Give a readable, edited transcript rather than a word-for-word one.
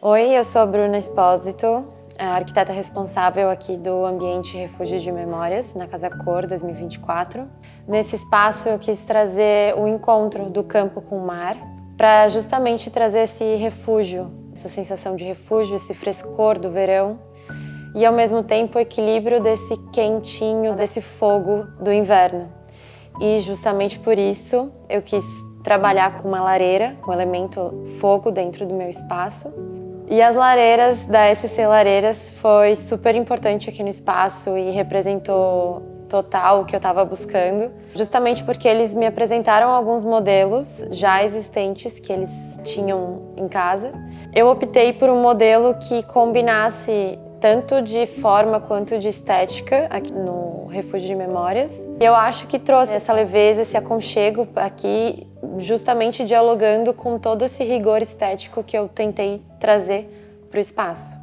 Oi, eu sou Bruna Espósito, a arquiteta responsável aqui do Ambiente Refúgio de Memórias, na Casa Cor 2024. Nesse espaço eu quis trazer o encontro do campo com o mar, para justamente trazer esse refúgio, essa sensação de refúgio, esse frescor do verão e ao mesmo tempo o equilíbrio desse quentinho, desse fogo do inverno. E justamente por isso eu quis trabalhar com uma lareira, com o elemento fogo dentro do meu espaço. E as lareiras da SC Lareiras foi super importante aqui no espaço e representou total o que eu estava buscando, justamente porque eles me apresentaram alguns modelos já existentes que eles tinham em casa. Eu optei por um modelo que combinasse tanto de forma quanto de estética aqui no Refúgio de Memórias. Eu acho que trouxe essa leveza, esse aconchego aqui, justamente dialogando com todo esse rigor estético que eu tentei trazer para o espaço.